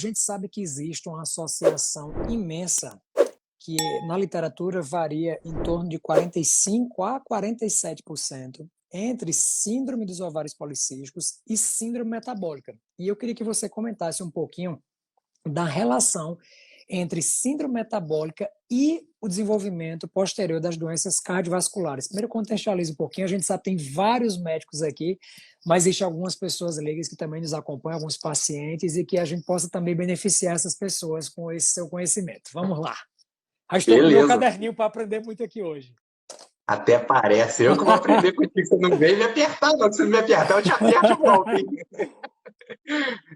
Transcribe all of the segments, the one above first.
gente sabe que existe uma associação imensa que na literatura varia em torno de 45 a 47% entre síndrome dos ovários policísticos e síndrome metabólica. E eu queria que você comentasse um pouquinho da relação entre síndrome metabólica e o desenvolvimento posterior das doenças cardiovasculares. Primeiro, contextualize um pouquinho. A gente sabe que tem vários médicos aqui, mas existem algumas pessoas leigas que também nos acompanham, alguns pacientes, e que a gente possa também beneficiar essas pessoas com esse seu conhecimento. Vamos lá. Já estou com o meu Beleza. caderninho para aprender muito aqui hoje. Até parece. Eu que vou aprender contigo. Você não veio me apertar, não. Se você me apertar, eu te aperto de volta, hein?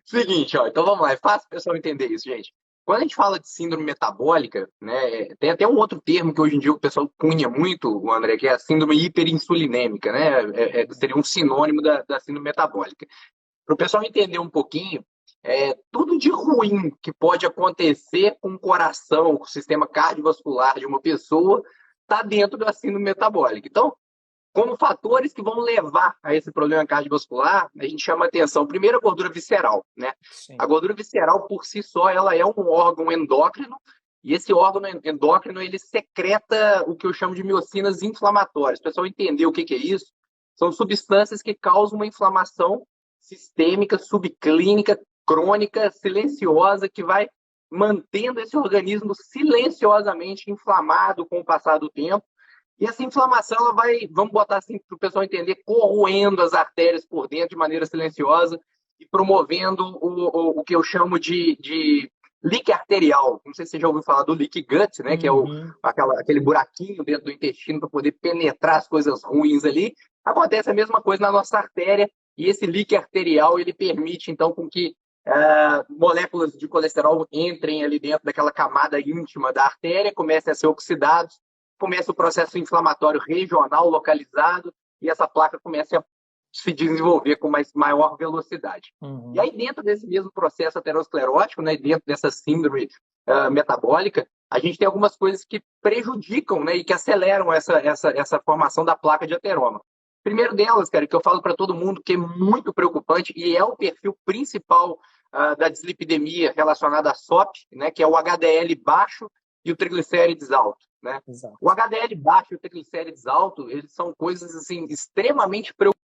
Seguinte, ó. Então vamos lá. É fácil o pessoal entender isso, gente. Quando a gente fala de síndrome metabólica, né, tem até um outro termo que hoje em dia o pessoal cunha muito, André, que é a síndrome hiperinsulinêmica, né? Seria um sinônimo da síndrome metabólica. Para o pessoal entender um pouquinho, tudo de ruim que pode acontecer com o coração, com o sistema cardiovascular de uma pessoa, está dentro da síndrome metabólica. Então, como fatores que vão levar a esse problema cardiovascular, a gente chama atenção, primeiro, a gordura visceral, né? Sim. A gordura visceral, por si só, ela é um órgão endócrino, e esse órgão endócrino, ele secreta o que eu chamo de miocinas inflamatórias. Para o pessoal entender o que é isso, são substâncias que causam uma inflamação sistêmica, subclínica, crônica, silenciosa, que vai mantendo esse organismo silenciosamente inflamado com o passar do tempo. E essa inflamação, ela vai, vamos botar assim para o pessoal entender, corroendo as artérias por dentro de maneira silenciosa e promovendo o que eu chamo de leak arterial. Não sei se você já ouviu falar do leak gut, né? Que é aquele buraquinho dentro do intestino para poder penetrar as coisas ruins ali. Acontece a mesma coisa na nossa artéria, e esse leak arterial, ele permite, então, com que moléculas de colesterol entrem ali dentro daquela camada íntima da artéria, comecem a ser oxidados, começa o processo inflamatório regional localizado e essa placa começa a se desenvolver com maior velocidade. E aí, dentro desse mesmo processo aterosclerótico, né, dentro dessa síndrome metabólica, a gente tem algumas coisas que prejudicam, né, e que aceleram essa formação da placa de ateroma. Primeiro delas, cara, que eu falo para todo mundo, que é muito preocupante e é o perfil principal da dislipidemia relacionada à SOP, né, que é o HDL baixo e o triglicérides alto. Né? O HDL baixo e o triglicérides alto, eles são coisas assim, extremamente preocupantes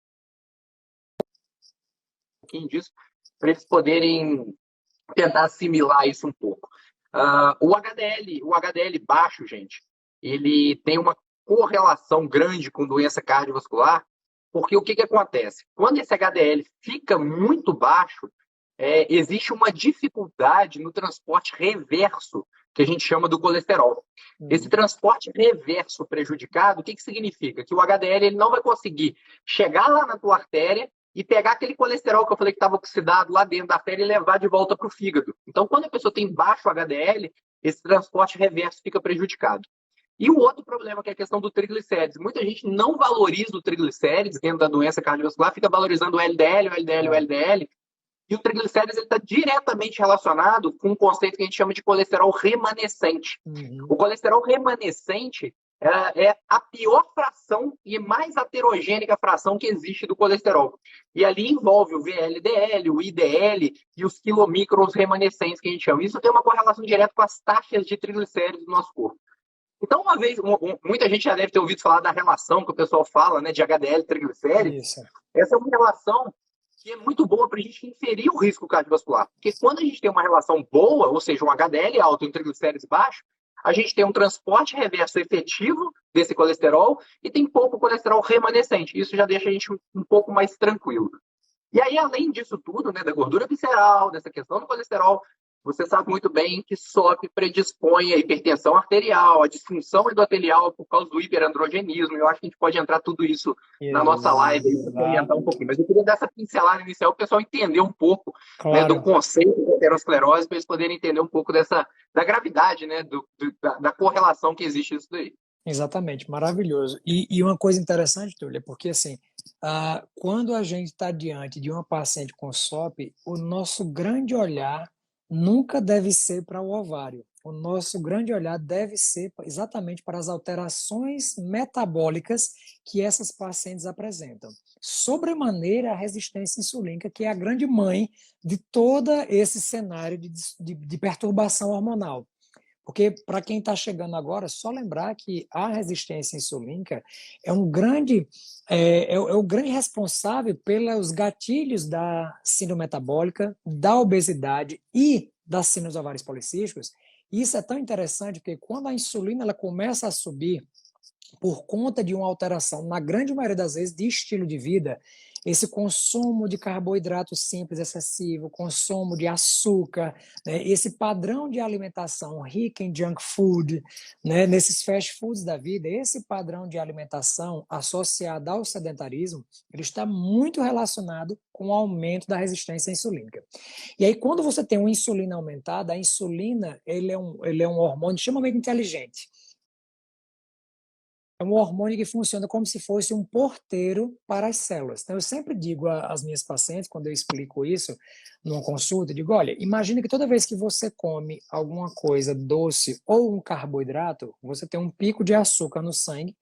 para eles poderem tentar assimilar isso um pouco. O HDL baixo, gente, ele tem uma correlação grande com doença cardiovascular, porque o que acontece? Quando esse HDL fica muito baixo, existe uma dificuldade no transporte reverso, que a gente chama do colesterol. Esse transporte reverso prejudicado, o que significa? Que o HDL ele não vai conseguir chegar lá na tua artéria e pegar aquele colesterol que eu falei que estava oxidado lá dentro da artéria e levar de volta para o fígado. Então, quando a pessoa tem baixo HDL, esse transporte reverso fica prejudicado. E o outro problema, que é a questão do triglicérides. Muita gente não valoriza o triglicérides dentro da doença cardiovascular, fica valorizando o LDL, o LDL, o LDL. E o triglicérides está diretamente relacionado com um conceito que a gente chama de colesterol remanescente. O colesterol remanescente é a pior fração e mais heterogênea fração que existe do colesterol. E ali envolve o VLDL, o IDL e os quilomicrons remanescentes, que a gente chama. Isso tem uma correlação direta com as taxas de triglicéridos do nosso corpo. Então, uma vez, muita gente já deve ter ouvido falar da relação que o pessoal fala, né, de HDL e triglicérides. Isso. Essa é uma relação que é muito boa para a gente inferir o risco cardiovascular. Porque quando a gente tem uma relação boa, ou seja, um HDL alto e um triglicérides baixo, a gente tem um transporte reverso efetivo desse colesterol e tem pouco colesterol remanescente. Isso já deixa a gente um pouco mais tranquilo. E aí, além disso tudo, né, da gordura visceral, dessa questão do colesterol, você sabe muito bem que SOP predispõe a hipertensão arterial, a disfunção endotelial por causa do hiperandrogenismo. Eu acho que a gente pode entrar tudo isso na nossa live para orientar um pouquinho. Mas eu queria dar essa pincelada inicial para o pessoal entender um pouco, né, do conceito da aterosclerose, para eles poderem entender um pouco da gravidade, né, da correlação que existe nisso daí. Exatamente, maravilhoso. E uma coisa interessante, Túlio, é porque assim, quando a gente está diante de uma paciente com SOP, o nosso grande olhar nunca deve ser para o ovário. o nosso grande olhar deve ser exatamente para as alterações metabólicas que essas pacientes apresentam. Sobremaneira, a resistência insulínica, que é a grande mãe de todo esse cenário de perturbação hormonal. Porque, para quem está chegando agora, só lembrar que a resistência insulínica é o grande responsável pelos gatilhos da síndrome metabólica, da obesidade e das síndromes ovários policísticos. Isso é tão interessante porque quando a insulina ela começa a subir por conta de uma alteração, na grande maioria das vezes, de estilo de vida, esse consumo de carboidrato simples excessivo, consumo de açúcar, né, esse padrão de alimentação rica em junk food, né, nesses fast foods da vida, esse padrão de alimentação associado ao sedentarismo, ele está muito relacionado com o aumento da resistência insulínica. E aí, quando você tem uma insulina aumentada, a insulina ele é um hormônio extremamente inteligente. É um hormônio que funciona como se fosse um porteiro para as células. Então, eu sempre digo às minhas pacientes, quando eu explico isso numa consulta, eu digo, olha, imagina que toda vez que você come alguma coisa doce ou um carboidrato, você tem um pico de açúcar no sangue,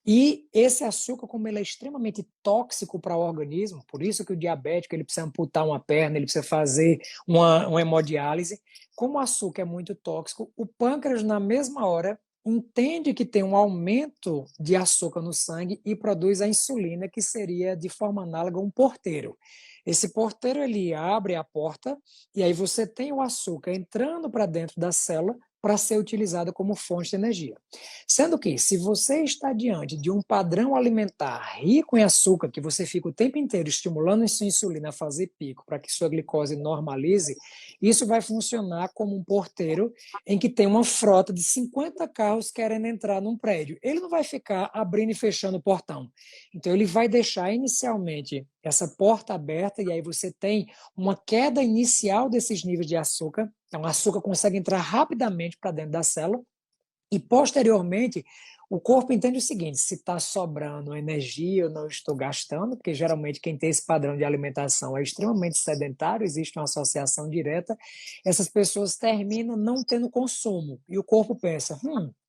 e esse açúcar, como ele é extremamente tóxico para o organismo, por isso que o diabético ele precisa amputar uma perna, ele precisa fazer uma hemodiálise, como o açúcar é muito tóxico, o pâncreas, na mesma hora, entende que tem um aumento de açúcar no sangue e produz a insulina, que seria, de forma análoga, um porteiro. Esse porteiro ele abre a porta e aí você tem o açúcar entrando para dentro da célula para ser utilizado como fonte de energia. Sendo que, se você está diante de um padrão alimentar rico em açúcar, que você fica o tempo inteiro estimulando a sua insulina a fazer pico para que sua glicose normalize, isso vai funcionar como um porteiro em que tem uma frota de 50 carros querendo entrar num prédio. Ele não vai ficar abrindo e fechando o portão. Então, ele vai deixar inicialmente essa porta aberta e aí você tem uma queda inicial desses níveis de açúcar. Então, o açúcar consegue entrar rapidamente para dentro da célula e, posteriormente, o corpo entende o seguinte, se está sobrando energia, eu não estou gastando, porque geralmente quem tem esse padrão de alimentação é extremamente sedentário, existe uma associação direta, essas pessoas terminam não tendo consumo. E o corpo pensa,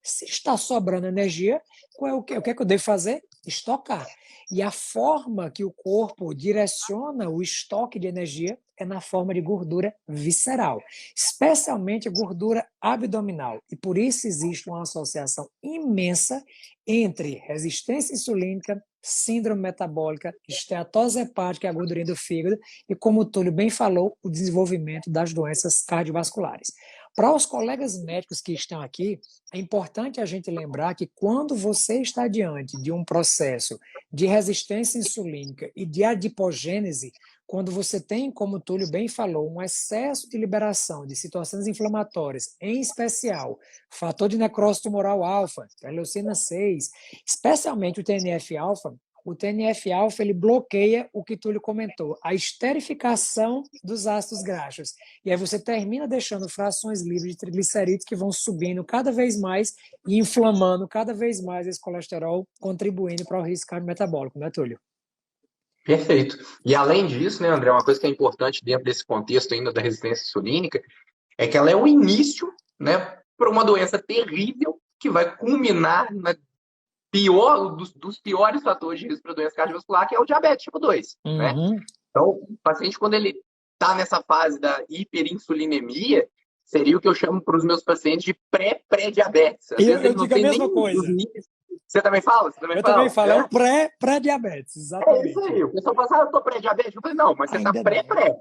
se está sobrando energia, o que é que eu devo fazer? Estocar. E a forma que o corpo direciona o estoque de energia é na forma de gordura visceral, especialmente gordura abdominal. E por isso existe uma associação imensa entre resistência insulínica, síndrome metabólica, esteatose hepática, a gordurinha do fígado, e, como o Túlio bem falou, o desenvolvimento das doenças cardiovasculares. Para os colegas médicos que estão aqui, é importante a gente lembrar que quando você está diante de um processo de resistência insulínica e de adipogênese, quando você tem, como o Túlio bem falou, um excesso de liberação de situações inflamatórias, em especial fator de necrose tumoral alfa, interleucina 6, especialmente o TNF-alfa, o TNF-alfa ele bloqueia o que Túlio comentou, a esterificação dos ácidos graxos. E aí você termina deixando frações livres de triglicerídeos que vão subindo cada vez mais e inflamando cada vez mais esse colesterol, contribuindo para o risco cardiometabólico, né, Túlio? Perfeito. E além disso, né, André, uma coisa que é importante dentro desse contexto ainda da resistência insulínica é que ela é o início, né, para uma doença terrível que vai culminar na dos piores fatores de risco para doença cardiovascular, que é o diabetes tipo 2. Né? Então, o paciente, quando ele está nessa fase da hiperinsulinemia, seria o que eu chamo para os meus pacientes de pré-diabetes. Eu digo a mesma coisa. Você também fala? Também falo, é o pré-diabetes, exatamente. É isso aí. O pessoal fala, eu estou pré-diabético. Eu falei, não, mas você está pré-pré.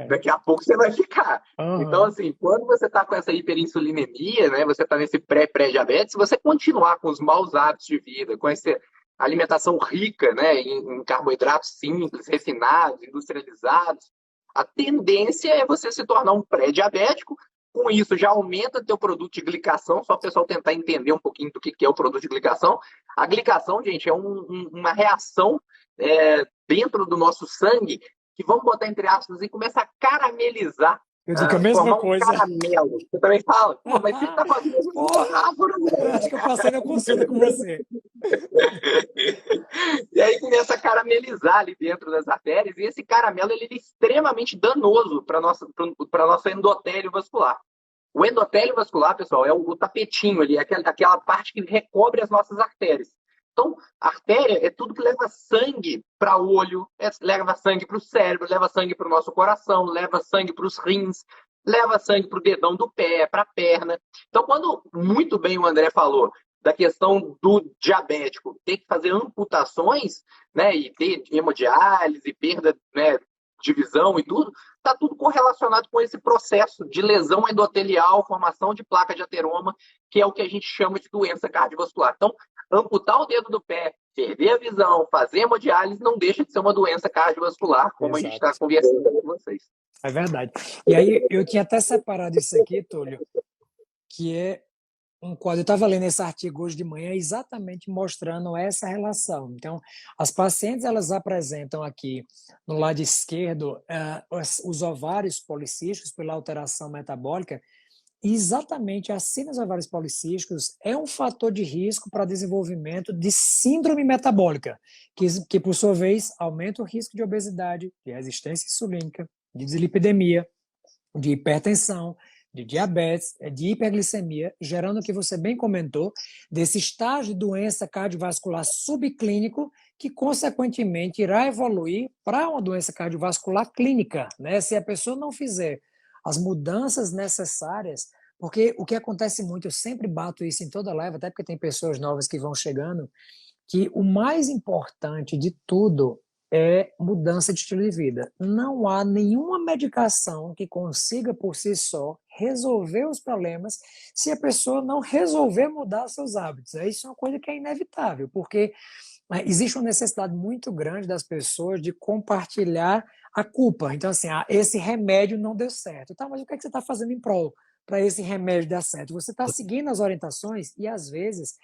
Daqui a pouco você vai ficar. Então, assim, quando você está com essa hiperinsulinemia, né, você está nesse pré-diabetes, se você continuar com os maus hábitos de vida, com essa alimentação rica, né, em carboidratos simples, refinados, industrializados, a tendência é você se tornar um pré-diabético. Com isso, já aumenta teu produto de glicação, só o pessoal tentar entender um pouquinho do que é o produto de glicação. A glicação, gente, é uma reação dentro do nosso sangue que, vamos botar entre aspas, e começa a caramelizar. Eu digo a mesma coisa. Caramelo. Você também fala? Pô, mas você está fazendo isso? Acho que eu passei na consulta com você. E aí começa a caramelizar ali dentro das artérias, e esse caramelo ele é extremamente danoso para nosso endotélio vascular. O endotélio vascular, pessoal, é o tapetinho ali, aquela parte que recobre as nossas artérias. Então, a artéria é tudo que leva sangue para o olho, leva sangue para o cérebro, leva sangue para o nosso coração, leva sangue para os rins, leva sangue para o dedão do pé, para a perna. Então, quando muito bem o André falou da questão do diabético ter que fazer amputações, né, e ter hemodiálise, perda, né, de visão e tudo, está tudo correlacionado com esse processo de lesão endotelial, formação de placa de ateroma, que é o que a gente chama de doença cardiovascular. Então, amputar o dedo do pé, perder a visão, fazer hemodiálise, não deixa de ser uma doença cardiovascular, como a gente está conversando com vocês. É verdade. E aí, eu tinha até separado isso aqui, Túlio, que é um quadro. Eu estava lendo esse artigo hoje de manhã exatamente mostrando essa relação. Então, as pacientes, elas apresentam aqui, no lado esquerdo, os ovários policísticos pela alteração metabólica. E exatamente a síndrome dos ovários policísticos é um fator de risco para desenvolvimento de síndrome metabólica, que por sua vez aumenta o risco de obesidade, de resistência insulínica, de dislipidemia, de hipertensão, de diabetes, de hiperglicemia, gerando o que você bem comentou, desse estágio de doença cardiovascular subclínico, que consequentemente irá evoluir para uma doença cardiovascular clínica, né? Se a pessoa não fizer as mudanças necessárias, porque o que acontece muito, eu sempre bato isso em toda live, até porque tem pessoas novas que vão chegando, que o mais importante de tudo é mudança de estilo de vida. Não há nenhuma medicação que consiga por si só resolver os problemas se a pessoa não resolver mudar seus hábitos. Isso é uma coisa que é inevitável, porque existe uma necessidade muito grande das pessoas de compartilhar a culpa. Então, assim, esse remédio não deu certo. Tá, mas o que é que você está fazendo em prol para esse remédio dar certo? Você está seguindo as orientações e, às vezes,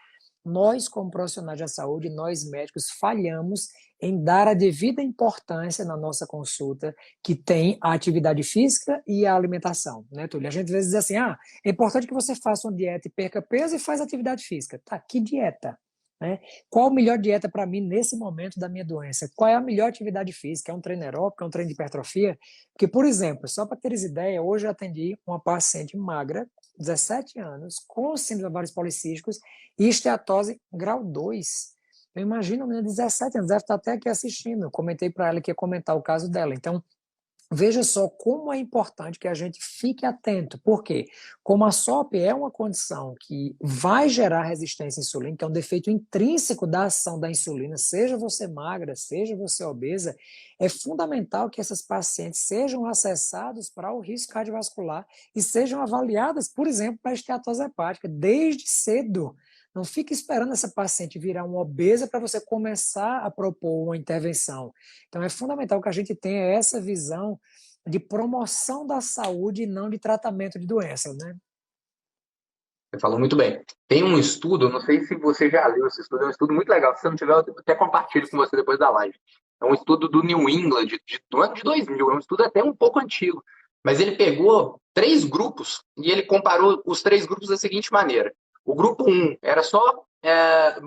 nós, como profissionais da saúde, nós médicos, falhamos em dar a devida importância na nossa consulta, que tem a atividade física e a alimentação, né, Túlio? A gente às vezes diz assim, é importante que você faça uma dieta e perca peso e faz atividade física. Tá, que dieta? Né? Qual a melhor dieta para mim nesse momento da minha doença? Qual é a melhor atividade física? É um treino aeróbico? É um treino de hipertrofia? Porque, por exemplo, só para teres ideia, hoje eu atendi uma paciente magra, 17 anos, com síndrome de ovários policísticos e esteatose grau 2. Eu imagino uma menina de 17 anos, deve estar até aqui assistindo. Eu comentei para ela que ia comentar o caso dela. Então, veja só como é importante que a gente fique atento, porque como a SOP é uma condição que vai gerar resistência insulínica, é um defeito intrínseco da ação da insulina, seja você magra, seja você obesa, é fundamental que essas pacientes sejam acessadas para o risco cardiovascular e sejam avaliadas, por exemplo, para a esteatose hepática, desde cedo. Não fique esperando essa paciente virar uma obesa para você começar a propor uma intervenção. Então, é fundamental que a gente tenha essa visão de promoção da saúde e não de tratamento de doenças, né? Você falou muito bem. Tem um estudo, não sei se você já leu esse estudo, é um estudo muito legal. Se você não tiver, eu até compartilho com você depois da live. É um estudo do New England, do ano de 2000, é um estudo até um pouco antigo. Mas ele pegou 3 grupos e ele comparou os 3 grupos da seguinte maneira. O grupo 1 era só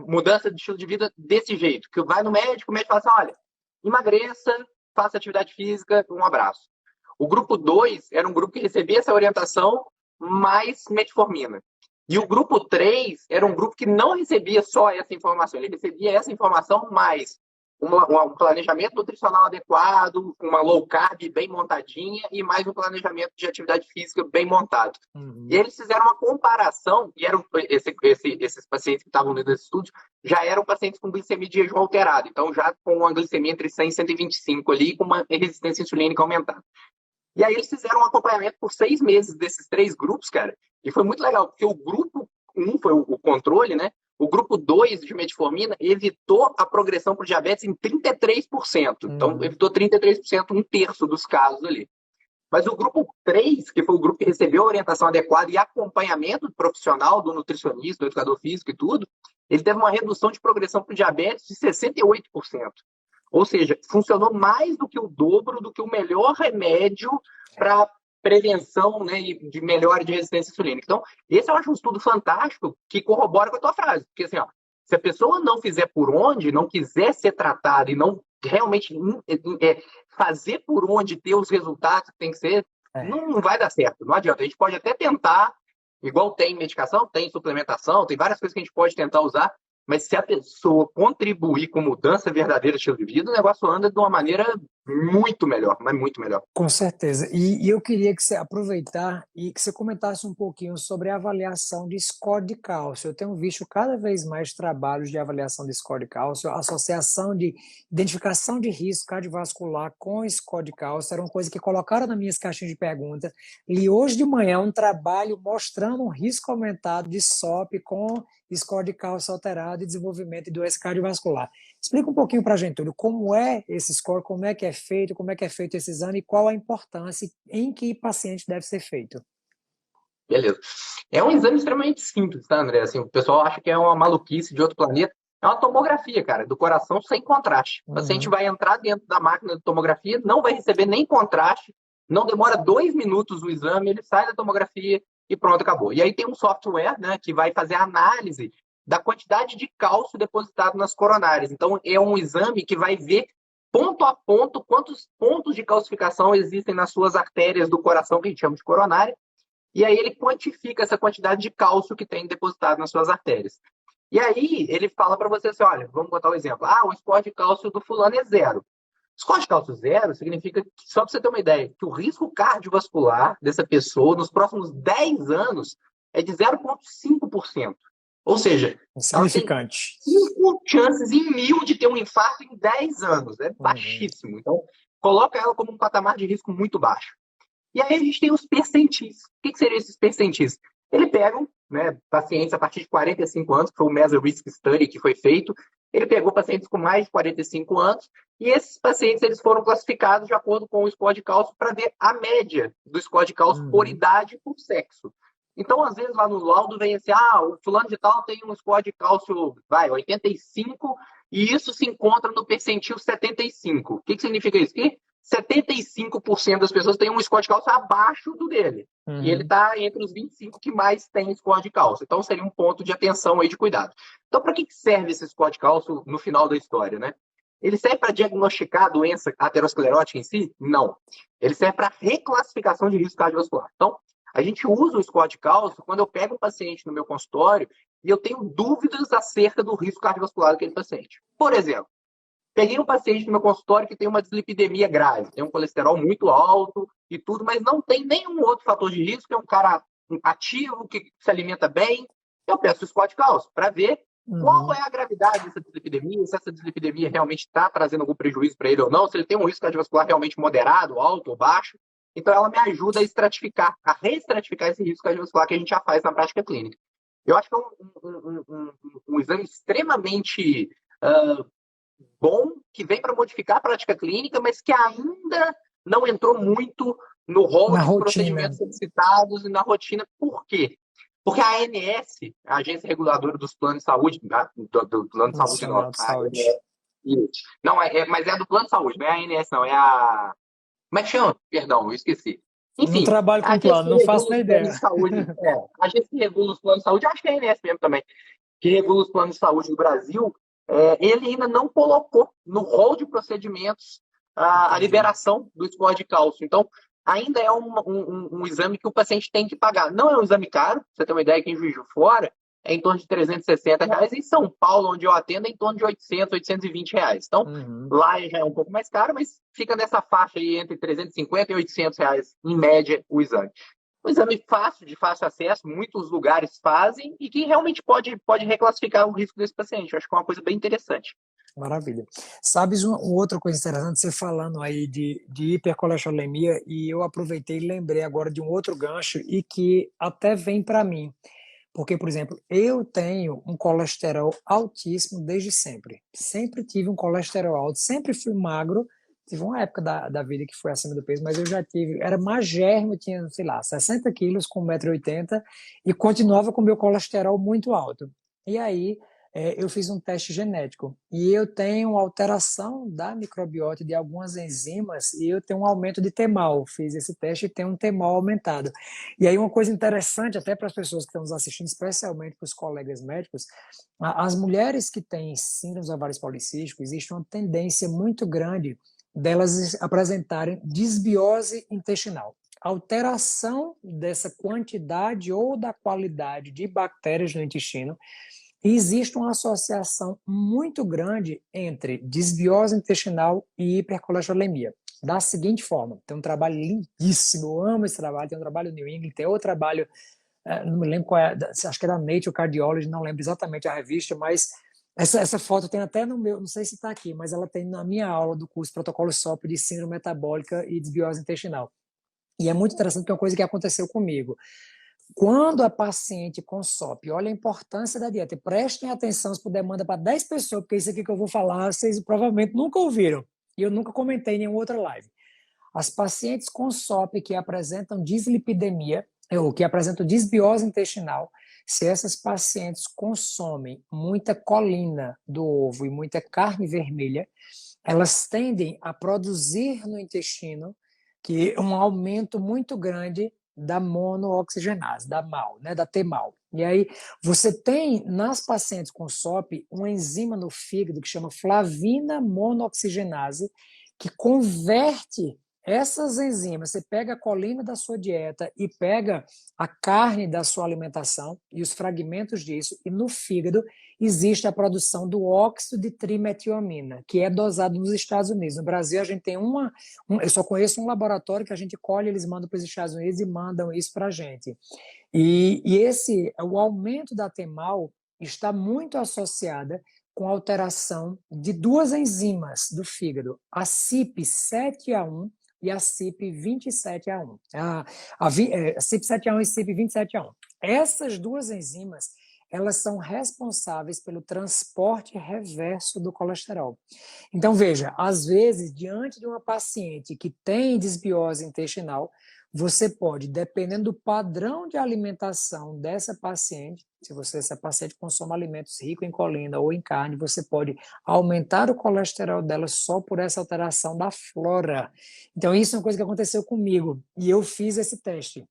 mudança de estilo de vida desse jeito, que vai no médico, o médico fala assim, olha, emagreça, faça atividade física, um abraço. O grupo 2 era um grupo que recebia essa orientação mais metformina. E o grupo 3 era um grupo que não recebia só essa informação, ele recebia essa informação mais um planejamento nutricional adequado, uma low carb bem montadinha e mais um planejamento de atividade física bem montado. Uhum. E eles fizeram uma comparação, e eram esses pacientes que estavam lendo esse estudo já eram pacientes com glicemia de jejum alterado, então já com uma glicemia entre 100 e 125 ali, com uma resistência insulínica aumentada. E aí eles fizeram um acompanhamento por 6 meses desses 3 grupos, cara, e foi muito legal, porque o grupo 1 foi o controle, né? O grupo 2 de metformina evitou a progressão para o diabetes em 33%. Então, evitou 33%, um terço dos casos ali. Mas o grupo 3, que foi o grupo que recebeu a orientação adequada e acompanhamento profissional do nutricionista, do educador físico e tudo, ele teve uma redução de progressão para o diabetes de 68%. Ou seja, funcionou mais do que o dobro do que o melhor remédio para prevenção, né, de melhora de resistência insulínica. Então, esse eu acho um estudo fantástico que corrobora com a tua frase. Porque, assim, ó, se a pessoa não fizer por onde, não quiser ser tratada e não realmente fazer por onde ter os resultados que tem que ser, É. Não vai dar certo, não adianta. A gente pode até tentar, igual tem medicação, tem suplementação, tem várias coisas que a gente pode tentar usar, mas se a pessoa contribuir com mudança verdadeira de estilo de vida, o negócio anda de uma maneira muito melhor, mas muito melhor. Com certeza. E eu queria que você aproveitar e que você comentasse um pouquinho sobre a avaliação de score de cálcio. Eu tenho visto cada vez mais trabalhos de avaliação de score de cálcio, associação de identificação de risco cardiovascular com score de cálcio, era uma coisa que colocaram nas minhas caixinhas de perguntas. Li hoje de manhã um trabalho mostrando um risco aumentado de SOP com score de cálcio alterado e desenvolvimento de doença cardiovascular. Explica um pouquinho para a gente, Túlio, como é esse score, como é que é feito esse exame e qual a importância em que paciente deve ser feito. Beleza. É um exame extremamente simples, tá, André? Assim, o pessoal acha que é uma maluquice de outro planeta. É uma tomografia, cara, do coração sem contraste. O paciente vai entrar dentro da máquina de tomografia, não vai receber nem contraste, não demora 2 minutos o exame, ele sai da tomografia e pronto, acabou. E aí tem um software, né, que vai fazer a análise da quantidade de cálcio depositado nas coronárias. Então, é um exame que vai ver ponto a ponto quantos pontos de calcificação existem nas suas artérias do coração, que a gente chama de coronária, e aí ele quantifica essa quantidade de cálcio que tem depositado nas suas artérias. E aí ele fala para você assim, olha, vamos botar um exemplo. Ah, o score de cálcio do fulano é 0. Score de cálcio 0 significa, que, só para você ter uma ideia, que o risco cardiovascular dessa pessoa nos próximos 10 anos é de 0,5%. Ou seja, ela tem Significante. 5 chances em 1000 de ter um infarto em 10 anos. É baixíssimo. Então, coloca ela como um patamar de risco muito baixo. E aí a gente tem os percentis. O que seriam esses percentis? Eles pegam, né, pacientes a partir de 45 anos, que foi o Measure Risk Study que foi feito. Ele pegou pacientes com mais de 45 anos e esses pacientes eles foram classificados de acordo com o score de cálcio para ver a média do score de cálcio por idade e por sexo. Então, às vezes, lá no laudo vem assim, o fulano de tal tem um score de cálcio, 85, e isso se encontra no percentil 75. O que significa isso? Que 75% das pessoas têm um score de cálcio abaixo do dele. E ele está entre os 25 que mais tem score de cálcio. Então, seria um ponto de atenção aí, de cuidado. Então, para que serve esse score de cálcio no final da história, né? Ele serve para diagnosticar a doença aterosclerótica em si? Não. Ele serve para reclassificação de risco cardiovascular. Então, a gente usa o score de cálcio quando eu pego um paciente no meu consultório e eu tenho dúvidas acerca do risco cardiovascular daquele paciente. Por exemplo, peguei um paciente no meu consultório que tem uma dislipidemia grave, tem um colesterol muito alto e tudo, mas não tem nenhum outro fator de risco, é um cara ativo, que se alimenta bem. Eu peço o score de cálcio para ver qual é a gravidade dessa dislipidemia, se essa dislipidemia realmente está trazendo algum prejuízo para ele ou não, se ele tem um risco cardiovascular realmente moderado, alto ou baixo. Então, ela me ajuda a estratificar, a reestratificar esse risco cardiovascular que a gente já faz na prática clínica. Eu acho que é um exame extremamente bom, que vem para modificar a prática clínica, mas que ainda não entrou muito no rol de procedimentos solicitados e na rotina. Por quê? Porque a ANS, a Agência Reguladora dos Planos de Saúde, do Plano de Saúde nosso, não, mas é do Plano de Saúde, não é a ANS, não, é a... Como é que chama? Perdão, eu esqueci. Enfim, não trabalho com plano, não faço nem ideia. A agência que regula os planos de saúde, acho que é a ANS mesmo também, que regula os planos de saúde do Brasil, ele ainda não colocou no rol de procedimentos a liberação do score de cálcio. Então, ainda é um exame que o paciente tem que pagar. Não é um exame caro, pra você ter uma ideia, que em Juiz de Fora é em torno de R$360. Em São Paulo, onde eu atendo, é em torno de R$800, R$820. Então, lá já é um pouco mais caro, mas fica nessa faixa aí entre R$350 e R$800, em média, o exame. Um exame fácil, de fácil acesso, muitos lugares fazem e que realmente pode reclassificar o risco desse paciente. Eu acho que é uma coisa bem interessante. Maravilha. Sabes uma outra coisa interessante, você falando aí de hipercolesterolemia, e eu aproveitei e lembrei agora de um outro gancho e que até vem para mim. Porque, por exemplo, eu tenho um colesterol altíssimo desde sempre. Sempre tive um colesterol alto, sempre fui magro. Tive uma época da vida que foi acima do peso, mas eu já tive, era magérrimo, tinha, sei lá, 60 quilos com 1,80 m e continuava com meu colesterol muito alto. E aí, eu fiz um teste genético e eu tenho alteração da microbiota de algumas enzimas e eu tenho um aumento de TMAL. Fiz esse teste e tenho um TMAL aumentado. E aí uma coisa interessante, até para as pessoas que estão nos assistindo, especialmente para os colegas médicos, as mulheres que têm síndrome dos ovários policísticos, existe uma tendência muito grande delas apresentarem disbiose intestinal. alteração dessa quantidade ou da qualidade de bactérias no intestino, e existe uma associação muito grande entre desbiose intestinal e hipercolesterolemia. Da seguinte forma, tem um trabalho lindíssimo, eu amo esse trabalho, tem um trabalho no New England, tem outro trabalho, não me lembro qual é, acho que é da Nature Cardiology, não lembro exatamente a revista, mas essa foto tem até no meu, não sei se está aqui, mas ela tem na minha aula do curso Protocolo SOP de Síndrome Metabólica e Desbiose Intestinal. E é muito interessante porque é uma coisa que aconteceu comigo. Quando a paciente com SOP, olha a importância da dieta, e prestem atenção se puder, manda para 10 pessoas, porque isso aqui que eu vou falar, vocês provavelmente nunca ouviram, e eu nunca comentei em nenhuma outra live. As pacientes com SOP que apresentam dislipidemia, ou que apresentam desbiose intestinal, se essas pacientes consomem muita colina do ovo e muita carne vermelha, elas tendem a produzir no intestino que um aumento muito grande da monooxigenase, da MAO, né, da T-MAO. E aí você tem nas pacientes com SOP uma enzima no fígado que chama flavina monooxigenase, que converte essas enzimas. Você pega a colina da sua dieta e pega a carne da sua alimentação e os fragmentos disso, e no fígado existe a produção do óxido de trimetilamina, que é dosado nos Estados Unidos. No Brasil, a gente tem eu só conheço um laboratório que a gente colhe, eles mandam para os Estados Unidos e mandam isso para a gente. O aumento da TEMAL está muito associada com a alteração de duas enzimas do fígado, a CYP7A1 e a CYP27A1. A CYP7A1 e CYP27A1. Essas duas enzimas, elas são responsáveis pelo transporte reverso do colesterol. Então, veja, às vezes, diante de uma paciente que tem desbiose intestinal, você pode, dependendo do padrão de alimentação dessa paciente, se essa paciente consome alimentos ricos em colina ou em carne, você pode aumentar o colesterol dela só por essa alteração da flora. Então, isso é uma coisa que aconteceu comigo, e eu fiz esse teste.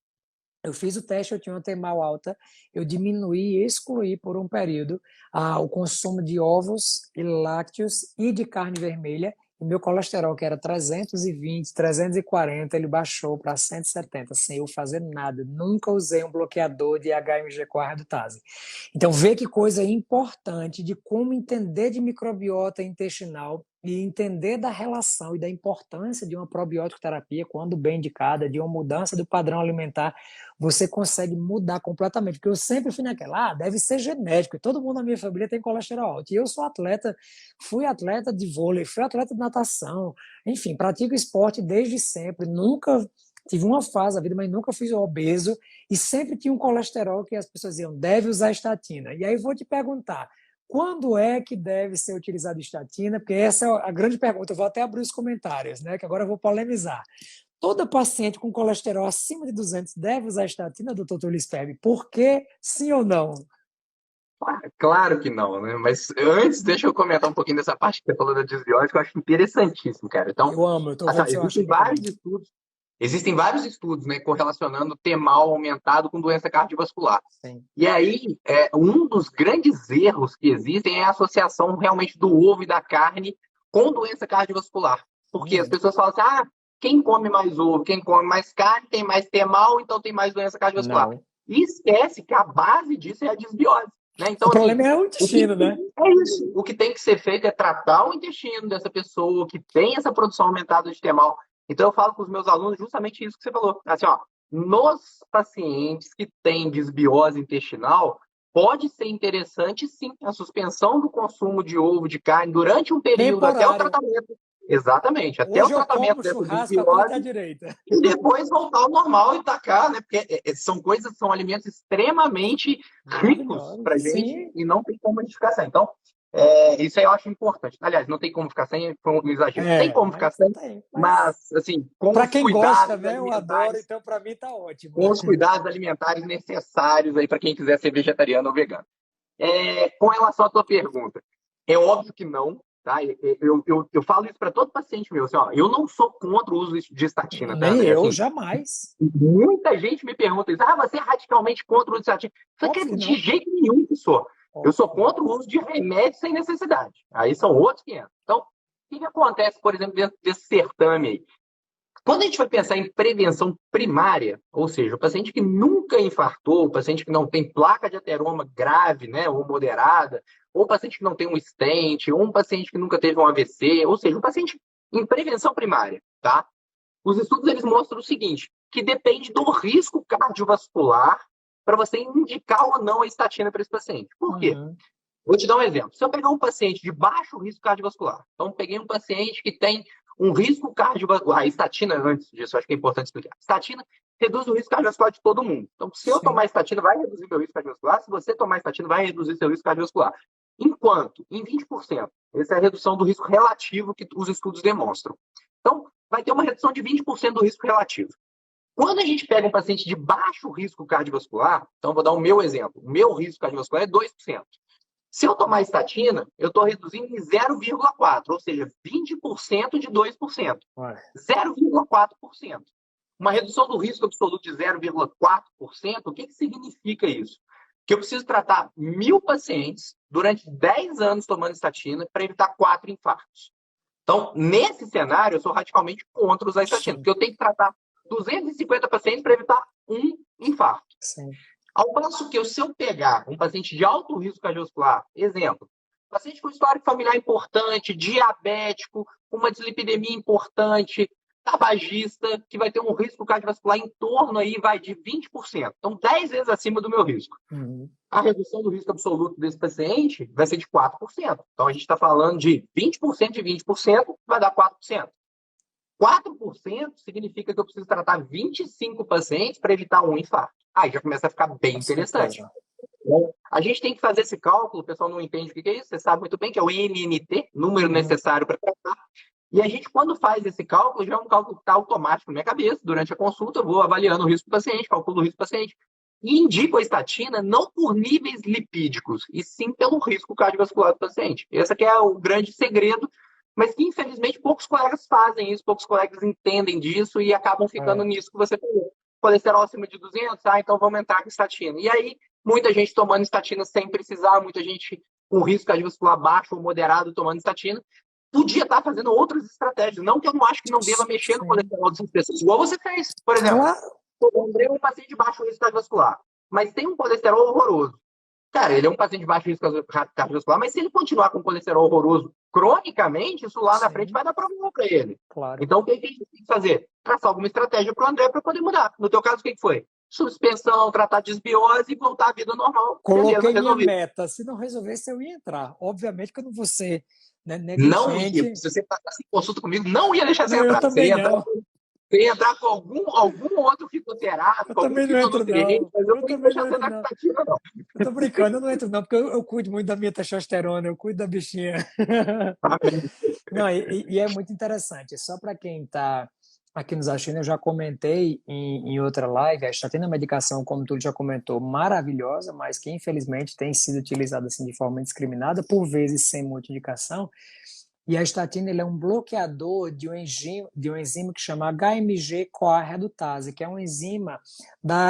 Eu fiz o teste, eu tinha uma TMAL alta, eu diminuí e excluí por um período o consumo de ovos e lácteos e de carne vermelha, e meu colesterol, que era 320, 340, ele baixou para 170, sem eu fazer nada. Nunca usei um bloqueador de HMG-CoA redutase. Então, vê que coisa importante de como entender de microbiota intestinal e entender da relação e da importância de uma probiótico terapia, quando bem indicada, de uma mudança do padrão alimentar, você consegue mudar completamente. Porque eu sempre fui naquela, deve ser genético, todo mundo na minha família tem colesterol alto. E eu sou atleta, fui atleta de vôlei, fui atleta de natação, enfim, pratico esporte desde sempre, nunca tive uma fase da vida, mas nunca fui obeso, e sempre tinha um colesterol que as pessoas diziam, deve usar estatina. E aí vou te perguntar, quando é que deve ser utilizada estatina? Porque essa é a grande pergunta. Eu vou até abrir os comentários, né? Que agora eu vou polemizar. Toda paciente com colesterol acima de 200 deve usar estatina, doutor Túlio Sperbi? Por quê? Sim ou não? Claro que não, né? Mas antes, deixa eu comentar um pouquinho dessa parte que você falou da desbiose, que eu acho interessantíssimo, cara. Então, Eu amo, eu estou assim, vendo se eu acho aqui também. existem vários estudos, né, correlacionando TMAL aumentado com doença cardiovascular. Sim. E aí, um dos grandes erros que existem é a associação realmente do ovo e da carne com doença cardiovascular. Porque as pessoas falam assim, quem come mais ovo, quem come mais carne, tem mais TMAL, então tem mais doença cardiovascular. Não. E esquece que a base disso é a desbiose. Né? Então, o problema é o intestino, né? É isso. O que tem que ser feito é tratar o intestino dessa pessoa que tem essa produção aumentada de TMAL. Então, eu falo com os meus alunos justamente isso que você falou. Assim, nos pacientes que têm desbiose intestinal, pode ser interessante, sim, a suspensão do consumo de ovo, de carne, durante um período, até o tratamento. Exatamente, até Hoje o tratamento eu dessa como churrasco à torta à desbiose. direita. E depois voltar ao normal e tacar, né? Porque são alimentos extremamente ricos para a gente Sim. e não tem como ficar sem. Então, isso aí eu acho importante. Aliás, não tem como ficar sem, foi um exagero. Tem como ficar sem, mas assim, com para os quem cuidados gosta, né? Eu adoro, então para mim tá ótimo. Com os cuidados alimentares necessários aí para quem quiser ser vegetariano ou vegano. Com relação à tua pergunta, é óbvio que não. Tá? Eu falo isso para todo paciente meu. Assim, eu não sou contra o uso de estatina. Tá, Nem André? eu, Assim, jamais. muita gente me pergunta isso. Você é radicalmente contra o uso de estatina? Eu falei, de jeito nenhum que sou. Eu sou contra o uso de remédios sem necessidade. Aí são outros 500. Então, o que acontece, por exemplo, dentro desse certame aí? Quando a gente vai pensar em prevenção primária, ou seja, o paciente que nunca infartou, o paciente que não tem placa de ateroma grave, né, ou moderada, ou o paciente que não tem um stent, ou um paciente que nunca teve um AVC, ou seja, um paciente em prevenção primária, tá? Os estudos eles mostram o seguinte, que depende do risco cardiovascular para você indicar ou não a estatina para esse paciente. Por quê? Uhum. Vou te dar um exemplo. Se eu pegar um paciente de baixo risco cardiovascular, então peguei um paciente que tem um risco cardiovascular, a estatina, antes disso, acho que é importante explicar. Estatina reduz o risco cardiovascular de todo mundo. Então, se eu Sim. tomar estatina, vai reduzir meu risco cardiovascular. Se você tomar estatina, vai reduzir seu risco cardiovascular. Enquanto? Em 20%. Essa é a redução do risco relativo que os estudos demonstram. Então, vai ter uma redução de 20% do risco relativo. Quando a gente pega um paciente de baixo risco cardiovascular, então vou dar o meu exemplo. O meu risco cardiovascular é 2%. Se eu tomar estatina, eu estou reduzindo em 0,4%, ou seja, 20% de 2%. Ué. 0,4%. Uma redução do risco absoluto de 0,4%, o que significa isso? Que eu preciso tratar 1.000 pacientes durante 10 anos tomando estatina para evitar 4 infartos. Então, nesse cenário, eu sou radicalmente contra usar estatina, porque eu tenho que tratar 250 pacientes para evitar um infarto. Sim. Ao passo que, se eu pegar um paciente de alto risco cardiovascular, exemplo, paciente com histórico familiar importante, diabético, com uma dislipidemia importante, tabagista, que vai ter um risco cardiovascular em torno aí, vai de 20%. Então, 10 vezes acima do meu risco. Uhum. A redução do risco absoluto desse paciente vai ser de 4%. Então, a gente está falando de 20% de 20%, vai dar 4%. 4% significa que eu preciso tratar 25 pacientes para evitar um infarto. Aí já começa a ficar bem interessante. Bom, a gente tem que fazer esse cálculo, o pessoal não entende o que é isso, você sabe muito bem que é o NNT, número necessário para tratar. E a gente, quando faz esse cálculo, já é um cálculo que está automático na minha cabeça. Durante a consulta, eu vou avaliando o risco do paciente, calculo o risco do paciente. E indico a estatina não por níveis lipídicos, e sim pelo risco cardiovascular do paciente. Esse aqui é o grande segredo, mas que, infelizmente, poucos colegas fazem isso, poucos colegas entendem disso e acabam ficando nisso que você falou. Colesterol acima de 200, então vamos entrar com estatina. E aí, muita gente tomando estatina sem precisar, muita gente com risco cardiovascular baixo ou moderado tomando estatina, podia estar fazendo outras estratégias. Não que eu não acho que não deva mexer no colesterol dessas pessoas, igual você fez. Por exemplo, o André é um paciente de baixo risco cardiovascular, mas tem um colesterol horroroso. Cara, ele é um paciente de baixo risco cardiovascular, mas se ele continuar com colesterol horroroso cronicamente, isso lá na frente vai dar problema para ele. Claro. Então, o que a gente tem que fazer? Traçar alguma estratégia para o André para poder mudar. No teu caso, o que foi? Suspensão, tratar desbiose e voltar à vida normal. Coloquei minha meta. Se não resolvesse, eu ia entrar. Obviamente que eu não vou ser, né, negligente. Não ia. Se você passasse em consulta comigo, não ia deixar você entrar. Eu também não. Você ia entrar com algum outro fitoterápico, algum fitonutriente, mas eu não ia deixar você entrar com estatina, não. Eu tô brincando, eu não entro não, porque eu cuido muito da minha testosterona, eu cuido da bichinha. Não, e é muito interessante. Só para quem está aqui nos assistindo, eu já comentei em outra live, a estatina é uma medicação, como tu já comentou, maravilhosa, mas que infelizmente tem sido utilizada assim, de forma indiscriminada, por vezes sem muita indicação. E a estatina ele é um bloqueador de um enzima que chama HMG-CoA redutase, que é uma enzima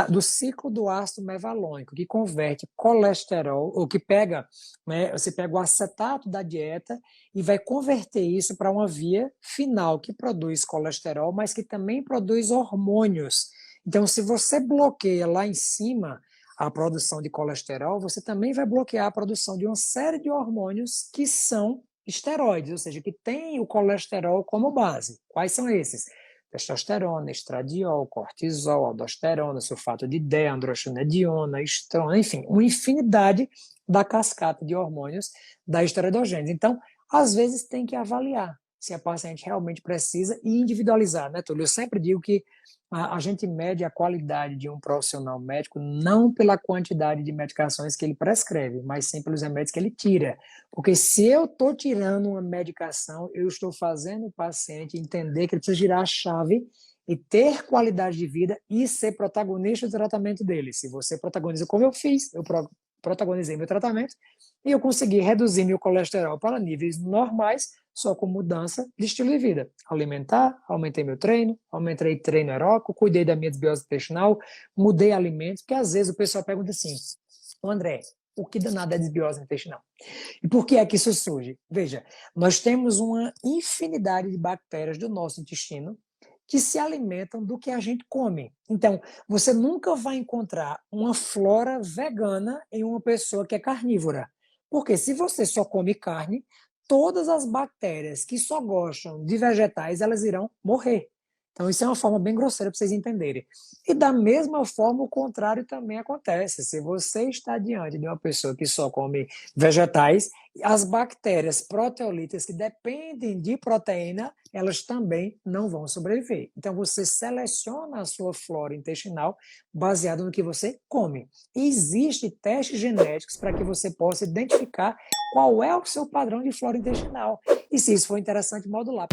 do ciclo do ácido mevalônico, que converte colesterol, ou que pega, né, você pega o acetato da dieta e vai converter isso para uma via final que produz colesterol, mas que também produz hormônios. Então, se você bloqueia lá em cima a produção de colesterol, você também vai bloquear a produção de uma série de hormônios que são esteroides, ou seja, que tem o colesterol como base. Quais são esses? Testosterona, estradiol, cortisol, aldosterona, sulfato de D, androstenediona, estrona, enfim, uma infinidade da cascata de hormônios da esteroidogênese. Então, às vezes tem que avaliar se a paciente realmente precisa e individualizar, né, Túlio? Eu sempre digo que a gente mede a qualidade de um profissional médico não pela quantidade de medicações que ele prescreve, mas sim pelos remédios que ele tira. Porque se eu estou tirando uma medicação, eu estou fazendo o paciente entender que ele precisa girar a chave e ter qualidade de vida e ser protagonista do tratamento dele. Se você protagoniza como eu fiz, eu protagonizei meu tratamento e eu consegui reduzir meu colesterol para níveis normais só com mudança de estilo de vida. Alimentar, aumentei meu treino, aumentei treino aeróbico, cuidei da minha desbiose intestinal, mudei alimentos, porque às vezes o pessoal pergunta assim, André, o que danado é desbiose intestinal? E por que é que isso surge? Veja, nós temos uma infinidade de bactérias do nosso intestino que se alimentam do que a gente come. Então, você nunca vai encontrar uma flora vegana em uma pessoa que é carnívora. Porque se você só come carne, todas as bactérias que só gostam de vegetais, elas irão morrer. Então, isso é uma forma bem grosseira para vocês entenderem. E da mesma forma, o contrário também acontece. Se você está diante de uma pessoa que só come vegetais, as bactérias proteolíticas que dependem de proteína, elas também não vão sobreviver. Então, você seleciona a sua flora intestinal baseado no que você come. E existem testes genéticos para que você possa identificar qual é o seu padrão de flora intestinal. E se isso for interessante, modular.